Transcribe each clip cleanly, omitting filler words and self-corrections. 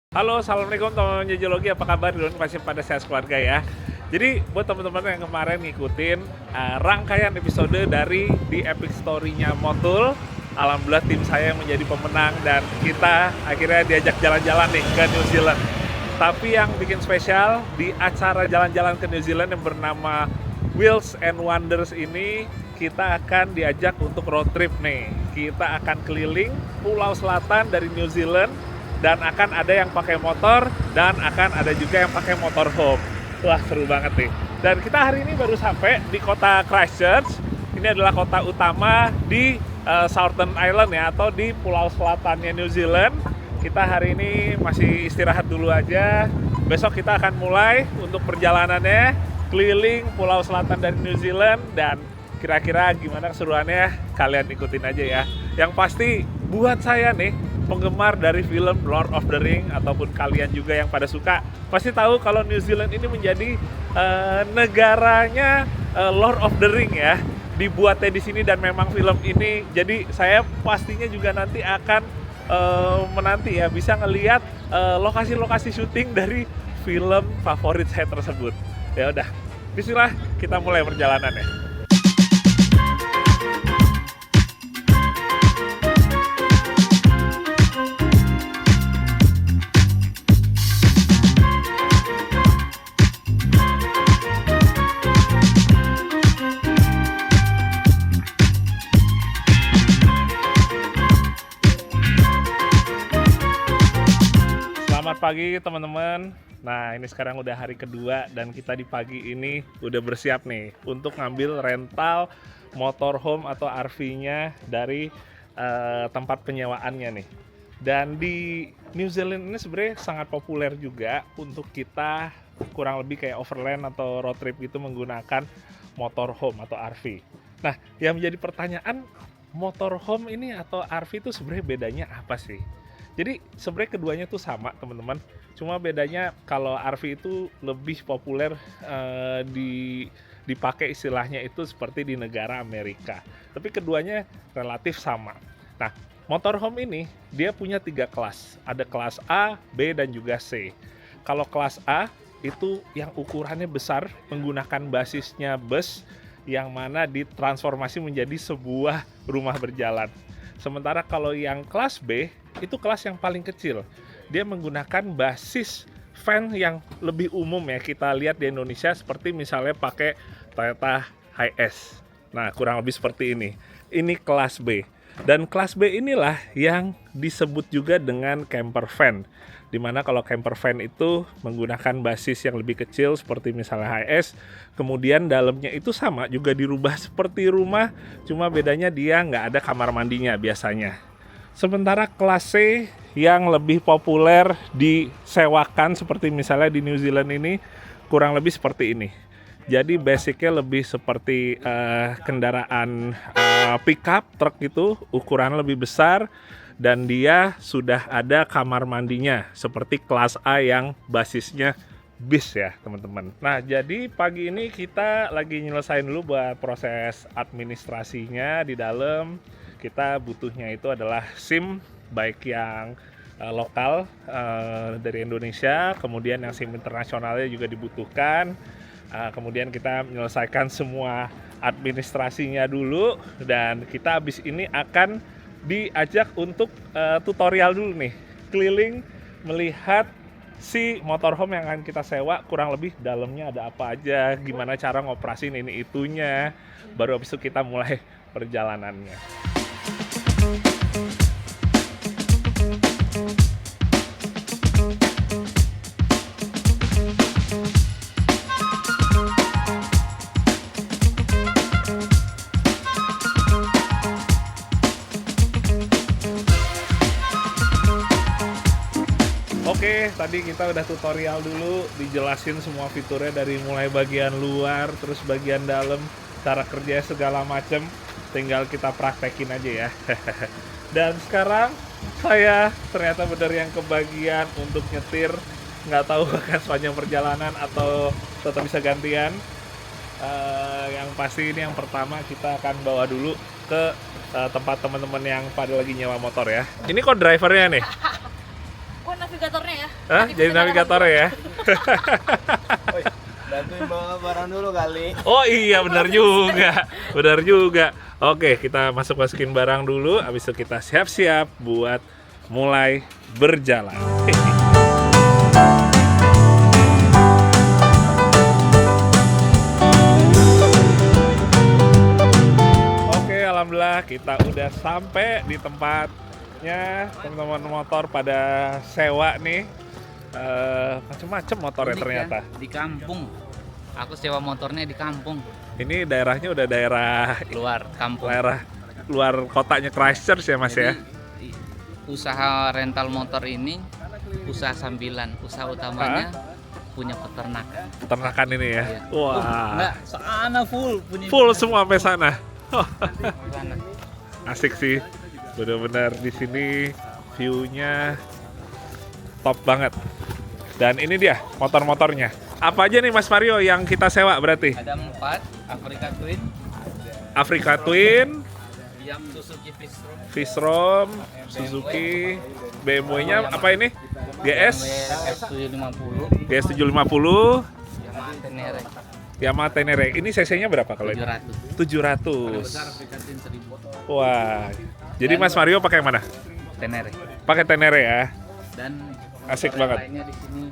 Halo, assalamualaikum teman-teman Jojologi, apa kabar? Dulu masih pada sehat keluarga ya. Jadi buat teman-teman yang kemarin ngikutin rangkaian episode dari di Epic Story-nya Motul, alhamdulillah tim saya yang menjadi pemenang dan kita akhirnya diajak jalan-jalan nih ke New Zealand. Tapi yang bikin spesial di acara jalan-jalan ke New Zealand yang bernama Wheels and Wonders ini, kita akan diajak untuk road trip nih. Kita akan keliling pulau selatan dari New Zealand dan akan ada yang pakai motor dan akan ada juga yang pakai motorhome. Wah, seru banget nih. Dan kita hari ini baru sampai di kota Christchurch. Ini adalah kota utama di Southern Island ya, atau di pulau selatannya New Zealand. Kita hari ini masih istirahat dulu aja. Besok kita akan mulai untuk perjalanannya keliling pulau selatan dari New Zealand, dan kira-kira gimana keseruannya kalian ikutin aja ya. Yang pasti buat saya nih, penggemar dari film Lord of the Ring, ataupun kalian juga yang pada suka, pasti tahu kalau New Zealand ini menjadi negaranya Lord of the Ring ya, dibuatnya di sini dan memang film ini. Jadi saya pastinya juga nanti akan menanti ya bisa ngelihat lokasi-lokasi syuting dari film favorit saya tersebut. Ya udah, bismillah kita mulai perjalanannya. Selamat pagi teman-teman. Nah, ini sekarang udah hari kedua dan kita di pagi ini udah bersiap nih untuk ngambil rental motorhome atau RV-nya dari tempat penyewaannya nih. Dan di New Zealand ini sebenarnya sangat populer juga untuk kita kurang lebih kayak overland atau road trip gitu menggunakan motorhome atau RV. Nah, yang menjadi pertanyaan, motorhome ini atau RV itu sebenarnya bedanya apa sih? Jadi sebenarnya keduanya tuh sama teman-teman, cuma bedanya kalau RV itu lebih populer dipakai istilahnya itu seperti di negara Amerika. Tapi keduanya relatif sama. Nah, motorhome ini dia punya 3 kelas. Ada kelas A, B, dan juga C. Kalau kelas A itu yang ukurannya besar, menggunakan basisnya bus yang mana ditransformasi menjadi sebuah rumah berjalan. Sementara kalau yang kelas B, itu kelas yang paling kecil. Dia menggunakan basis van yang lebih umum ya, kita lihat di Indonesia seperti misalnya pakai Toyota Hiace. Nah, kurang lebih seperti ini. Ini kelas B. Dan kelas B inilah yang disebut juga dengan camper van. Dimana kalau camper van itu menggunakan basis yang lebih kecil seperti misalnya Hiace, kemudian dalamnya itu sama juga dirubah seperti rumah, cuma bedanya dia nggak ada kamar mandinya biasanya. Sementara kelas C yang lebih populer disewakan seperti misalnya di New Zealand ini kurang lebih seperti ini. Jadi basicnya lebih seperti kendaraan pickup truk itu, ukuran lebih besar, dan dia sudah ada kamar mandinya seperti kelas A yang basisnya bis ya teman-teman. Nah, jadi pagi ini kita lagi nyelesain dulu buat proses administrasinya di dalam. Kita butuhnya itu adalah SIM, baik yang lokal dari Indonesia, kemudian yang SIM internasionalnya juga dibutuhkan. Kemudian kita menyelesaikan semua administrasinya dulu, dan kita habis ini akan diajak untuk tutorial dulu nih, keliling melihat si motorhome yang akan kita sewa, kurang lebih dalamnya ada apa aja, gimana cara ngoperasin ini itunya, baru habis itu kita mulai perjalanannya. Oke, tadi kita udah tutorial dulu, dijelasin semua fiturnya dari mulai bagian luar, terus bagian dalam, cara kerja segala macem. Tinggal kita praktekin aja ya. Dan sekarang saya ternyata benar yang kebagian untuk nyetir. Nggak tahu akan sepanjang perjalanan atau tetap bisa gantian. Yang pasti ini yang pertama kita akan bawa dulu ke tempat teman-teman yang pada lagi nyewa motor ya. Ini kok drivernya nih? Oh, navigatornya ya? Hah? Jadi navigator ya? Woi, bantuin bawa barang dulu kali. Oh iya, benar juga. Benar juga. Oke, kita masukin barang dulu, habis itu kita siap-siap buat mulai berjalan. Oke, alhamdulillah kita udah sampai di tempatnya. Teman-teman motor pada sewa nih. Macem-macem motornya Unik ternyata. ya, di kampung. Aku sewa motornya di kampung, Ini daerahnya udah daerah luar kampung. luar kotanya Christchurch ya Mas ya? Jadi, usaha rental motor ini usaha sambilan, usaha utamanya punya peternakan. Peternakan ini ya? Iya. Wah, Enggak, sana full punya. full semua sampai sana. Sana. Asik sih, benar-benar di sini view-nya top banget. Dan ini dia motor-motornya. Apa aja nih Mas Mario yang kita sewa berarti? Ada 4 Africa Twin, Africa Twin, yang Suzuki Vistrom, Vistrom, Suzuki, BMW-nya apa ini? GS, S750, GS 750, Yamaha Tenere Yamaha Tenere. Ini cc-nya berapa kalau ini? 700. Paling 700. besar Africa Twin 1000. Wah, jadi Mas Mario pakai yang mana? Tenere. Pakai Tenere ya? Dan Asik motor banget. lainnya di sini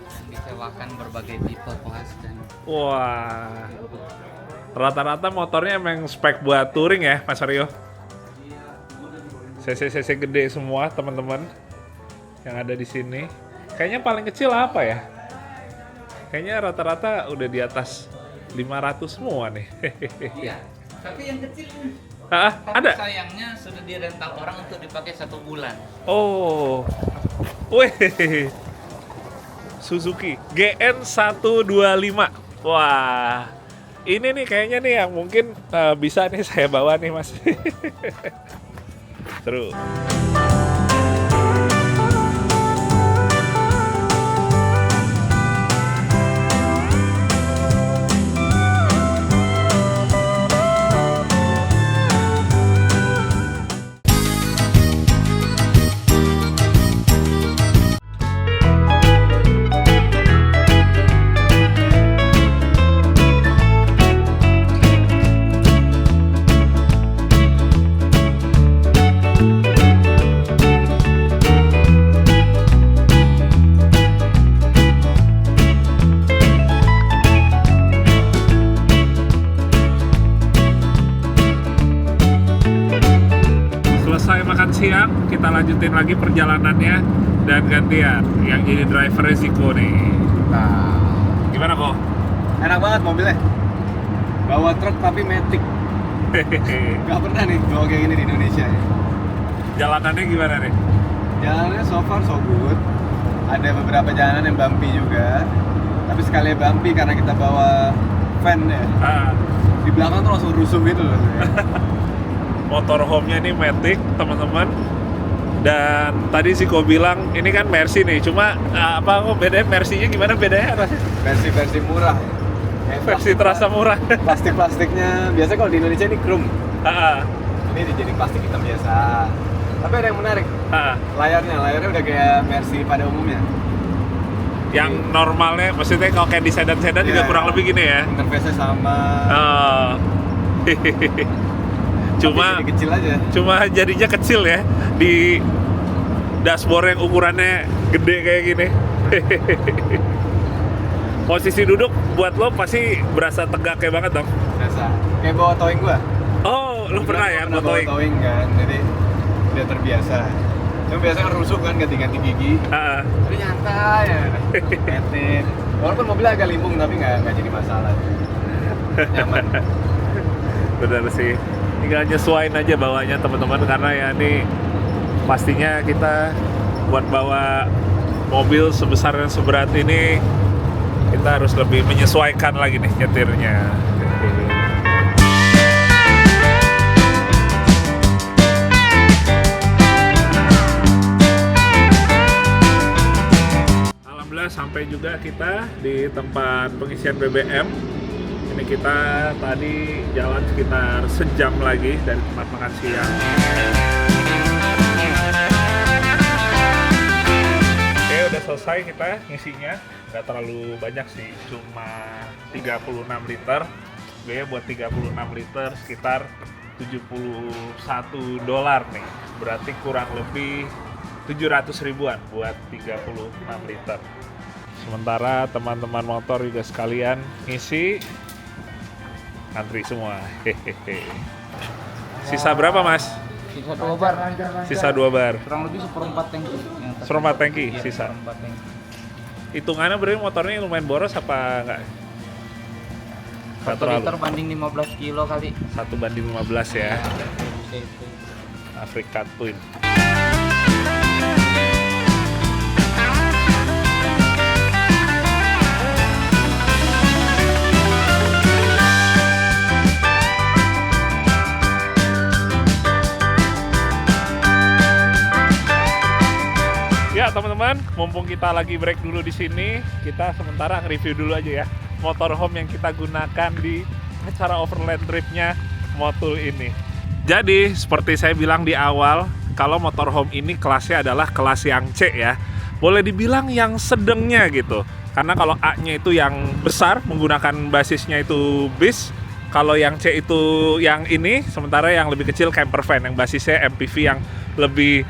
yang disewakan berbagai tipe kelas dan Wah, rata-rata motornya emang spek buat touring ya Mas Mario? CC gede semua teman-teman yang ada di sini. Kayaknya paling kecil apa ya? Kayaknya rata-rata udah di atas 500 semua nih. iya. Tapi yang kecil Tapi ada? sayangnya sudah dirental orang untuk dipakai 1 bulan. Oh, wih, Suzuki GN 125. Wah, ini nih kayaknya nih yang mungkin bisa nih saya bawa nih Mas. Seru. Selesai makan siang, kita lanjutin lagi perjalanannya dan gantian yang jadi driver resiko nih. Nah, Gimana kok? enak banget mobilnya. Bawa truk tapi matic. Gak pernah nih bawa kayak gini di Indonesia ya. Jalanannya gimana nih? Jalannya so far so good. Ada beberapa jalanan yang bumpy juga. Tapi sekali bumpy karena kita bawa van ya. Ah, Di belakang tuh langsung rusuh gitu loh. motorhome-nya ini Matic, teman-teman. Dan tadi si Ko bilang ini kan Mercy nih, cuma apa kok bedanya Mercy-nya gimana bedanya? Versi murah. Kayak Versi terasa murah. plastiknya biasanya kalau di Indonesia ini chrome. Ah, Ini dijadiin plastik hitam biasa. Tapi ada yang menarik. ah. Layarnya udah kayak Mercy pada umumnya. Yang normalnya, maksudnya kalau kayak di sedan-sedan juga Iya. kurang lebih gini ya. Interface-nya sama. Oh. Tapi jadi kecil aja. Cuma jadinya kecil ya di dashboard yang ukurannya gede kayak gini. Posisi duduk buat lo pasti berasa tegak kayak banget dong. Biasa. Kayak bawa towing gua. Oh, lo pernah ya Pernah bawa motoing? towing kan. Jadi udah terbiasa. Cuma biasa kan rusuh kan ganti-ganti gigi. Ah, Tapi nyantai ya. Etik. Walaupun mobilnya agak limbung tapi nggak jadi masalah. Nyaman. benar sih. Tinggal nyesuain aja bawanya teman-teman karena ya ini pastinya kita buat bawa mobil sebesar dan seberat ini kita harus lebih menyesuaikan lagi nih nyetirnya. Alhamdulillah sampai juga kita di tempat pengisian BBM. Ini kita tadi jalan sekitar sejam lagi dari tempat makan siang. udah selesai kita ngisinya. Nggak terlalu banyak sih, cuma 36 liter. Biaya buat 36 liter sekitar $71 nih. Berarti kurang lebih 700 ribuan buat 36 liter. Sementara teman-teman motor juga sekalian ngisi, antri semua. Hehehe. Sisa berapa, Mas? Sisa 2 bar. Sisa 2 bar. Kurang lebih seperempat tangki. Seperempat tangki Iya, sisa. seperempat tangki. Hitungannya berarti motornya lumayan boros apa enggak? Nggak 1 terlalu. liter banding 15 kilo kali. 1:15 ya. Itu. Afrika Twin. Ya teman-teman, mumpung kita lagi break dulu di sini, kita sementara nge-review dulu aja ya motorhome yang kita gunakan di acara overland tripnya Motul ini. Jadi seperti saya bilang di awal, kalau motorhome ini kelasnya adalah kelas yang C ya. Boleh dibilang yang sedangnya gitu. Karena kalau A-nya itu yang besar, menggunakan basisnya itu bis. Kalau yang C itu yang ini, sementara yang lebih kecil camper van, yang basisnya MPV yang lebih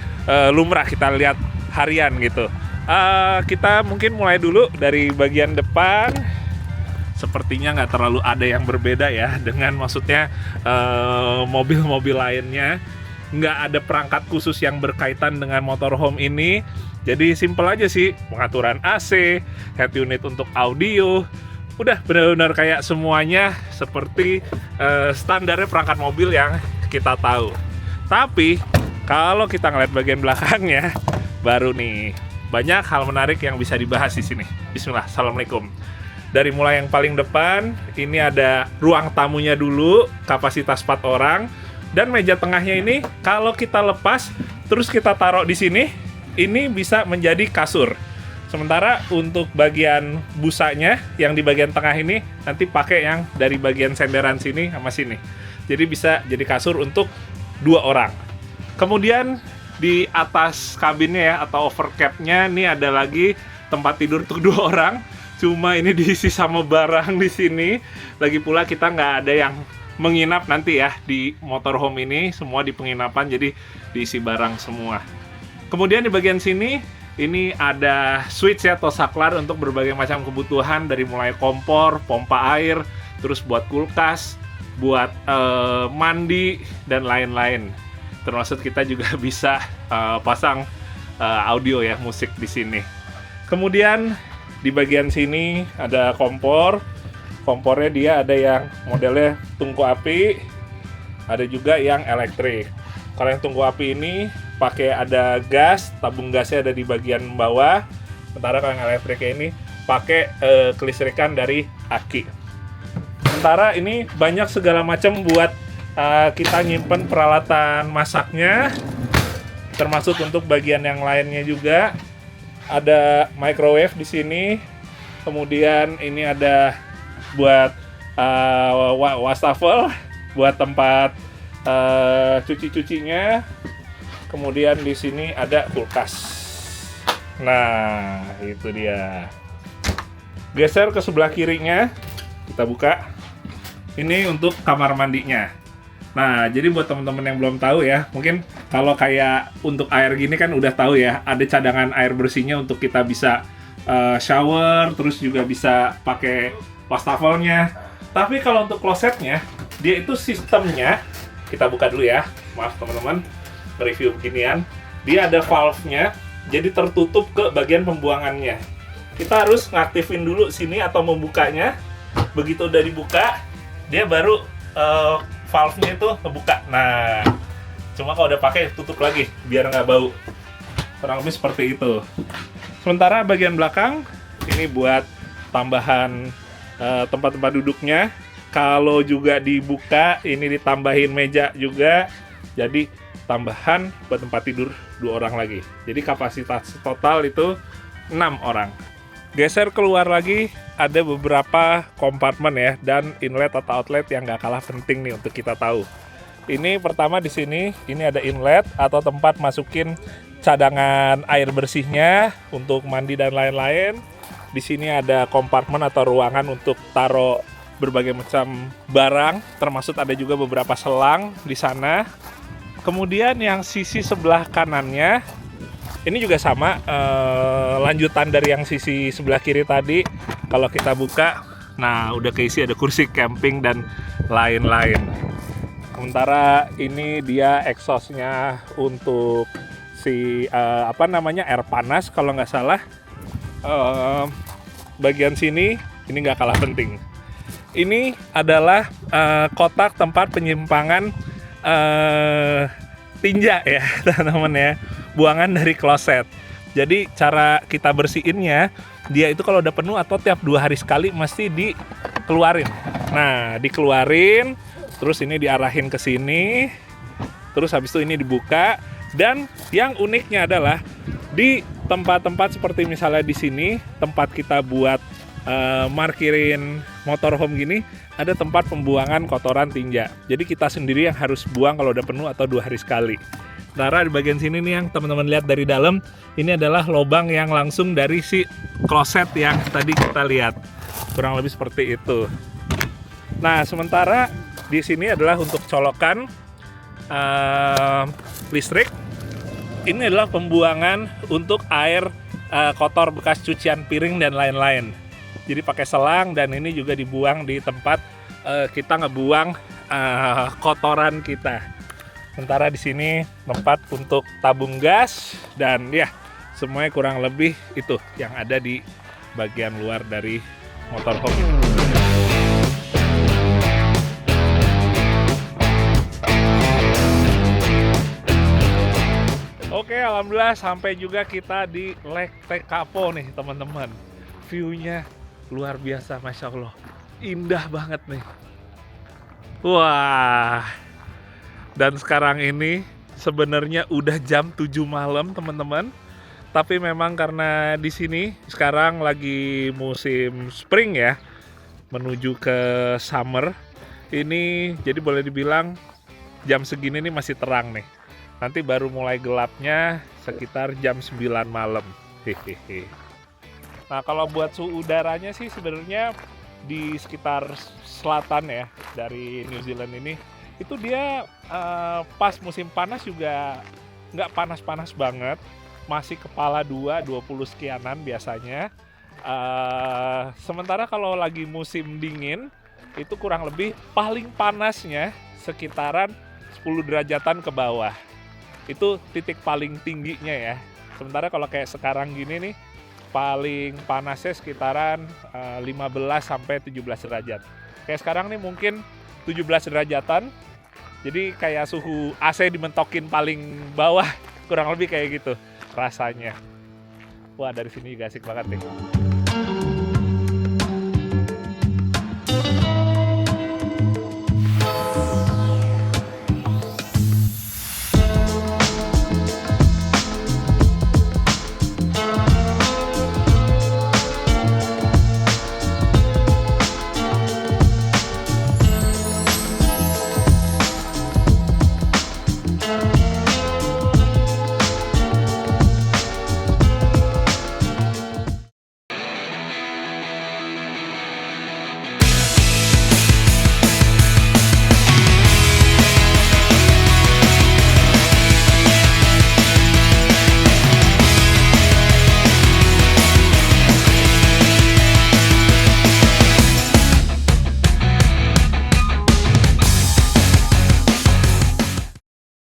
lumrah kita lihat harian gitu. Kita mungkin mulai dulu dari bagian depan. Sepertinya nggak terlalu ada yang berbeda ya dengan maksudnya mobil-mobil lainnya. Nggak ada perangkat khusus yang berkaitan dengan motorhome ini. Jadi simple aja sih, pengaturan AC, head unit untuk audio. Udah benar-benar kayak semuanya seperti standarnya perangkat mobil yang kita tahu. Tapi kalau kita ngeliat bagian belakangnya, baru nih banyak hal menarik yang bisa dibahas di sini. Bismillah, assalamualaikum. Dari mulai yang paling depan, ini ada ruang tamunya dulu, kapasitas 4 orang, dan meja tengahnya ini kalau kita lepas terus kita taruh di sini, ini bisa menjadi kasur. Sementara untuk bagian busanya yang di bagian tengah ini nanti pakai yang dari bagian senderan sini sama sini. Jadi bisa jadi kasur untuk 2 orang. Kemudian di atas kabinnya ya atau overcapnya ini ada lagi tempat tidur untuk 2 orang. Cuma ini diisi sama barang di sini. Lagi pula kita nggak ada yang menginap nanti ya di motorhome ini, semua di penginapan jadi diisi barang semua. Kemudian di bagian sini ini ada switch ya atau saklar untuk berbagai macam kebutuhan dari mulai kompor, pompa air, terus buat kulkas, buat mandi dan lain-lain. Termasuk kita juga bisa pasang audio ya, musik di sini. Kemudian di bagian sini ada kompor. Kompornya dia ada yang modelnya tungku api, ada juga yang elektrik. Kalau yang tungku api ini pakai ada gas, tabung gasnya ada di bagian bawah. Sementara kalau yang elektriknya ini pakai kelistrikan dari aki. Sementara ini banyak segala macam buat kita nyimpen peralatan masaknya, termasuk untuk bagian yang lainnya juga. Ada microwave di sini, kemudian ini ada buat wastafel, buat tempat cuci-cucinya. Kemudian di sini ada kulkas. Nah, itu dia. Geser ke sebelah kirinya, kita buka. Ini untuk kamar mandinya. Nah, jadi buat teman-teman yang belum tahu ya, mungkin kalau kayak untuk air gini kan udah tahu ya, ada cadangan air bersihnya untuk kita bisa shower, terus juga bisa pakai wastafelnya. Tapi kalau untuk klosetnya, dia itu sistemnya, kita buka dulu ya, maaf teman-teman, review beginian. Dia ada valve-nya, jadi tertutup ke bagian pembuangannya. Kita harus ngaktifin dulu sini atau membukanya. Begitu udah dibuka, dia baru valve-nya itu ngebuka. Nah, cuma kalau udah pakai tutup lagi biar nggak bau. Kurang lebih seperti itu. Sementara bagian belakang ini buat tambahan tempat-tempat duduknya. Kalau juga dibuka, ini ditambahin meja juga. Jadi tambahan buat tempat tidur 2 orang lagi. Jadi kapasitas total itu 6 orang. Geser keluar lagi, ada beberapa kompartemen ya, dan inlet atau outlet yang nggak kalah penting nih untuk kita tahu. Ini pertama di sini, ini ada inlet atau tempat masukin cadangan air bersihnya untuk mandi dan lain-lain. Di sini ada kompartemen atau ruangan untuk taruh berbagai macam barang, termasuk ada juga beberapa selang di sana. Kemudian yang sisi sebelah kanannya ini juga sama, lanjutan dari yang sisi sebelah kiri tadi. Kalau kita buka, nah udah keisi, ada kursi camping dan lain-lain. Sementara ini dia exhaustnya untuk si air panas kalau nggak salah. Bagian sini ini nggak kalah penting. Ini adalah kotak tempat penyimpangan tinja ya teman-teman ya, buangan dari kloset. Jadi cara kita bersihinnya, dia itu kalau udah penuh atau tiap 2 hari sekali mesti dikeluarin. Nah dikeluarin, terus ini diarahin ke sini, terus habis itu ini dibuka. Dan yang uniknya adalah di tempat-tempat seperti misalnya di sini, tempat kita buat markirin motorhome gini, ada tempat pembuangan kotoran tinja. Jadi kita sendiri yang harus buang kalau udah penuh atau 2 hari sekali. Sementara di bagian sini nih yang teman-teman lihat dari dalam, ini adalah lubang yang langsung dari si kloset yang tadi kita lihat. Kurang lebih seperti itu. Nah, sementara di sini adalah untuk colokan listrik. Ini adalah pembuangan untuk air kotor bekas cucian piring dan lain-lain. Jadi pakai selang, dan ini juga dibuang di tempat kita ngebuang kotoran kita. Sementara di sini tempat untuk tabung gas, dan ya semuanya kurang lebih itu yang ada di bagian luar dari motorhome ini. Oke, alhamdulillah sampai juga kita di Lake Tekapo nih teman-teman. View-nya luar biasa, Masya Allah. Indah banget nih. Wah. Dan sekarang ini sebenarnya udah jam 7 malam teman-teman. Tapi memang karena di sini sekarang lagi musim spring ya, menuju ke summer. Ini jadi boleh dibilang jam segini nih masih terang nih. Nanti baru mulai gelapnya sekitar jam 9 malam. Hehehe. Nah, kalau buat suhu udaranya sih sebenarnya di sekitar selatan ya dari New Zealand ini, itu dia pas musim panas juga nggak panas-panas banget. Masih kepala 20 sekianan biasanya. Sementara kalau lagi musim dingin, itu kurang lebih paling panasnya sekitaran 10 derajatan ke bawah. Itu titik paling tingginya ya. Sementara kalau kayak sekarang gini nih, paling panasnya sekitaran 15 sampai 17 derajat. Kayak sekarang nih mungkin 17 derajatan. Jadi kayak suhu AC dimentokin paling bawah, kurang lebih kayak gitu rasanya. Wah, dari sini juga asik banget nih.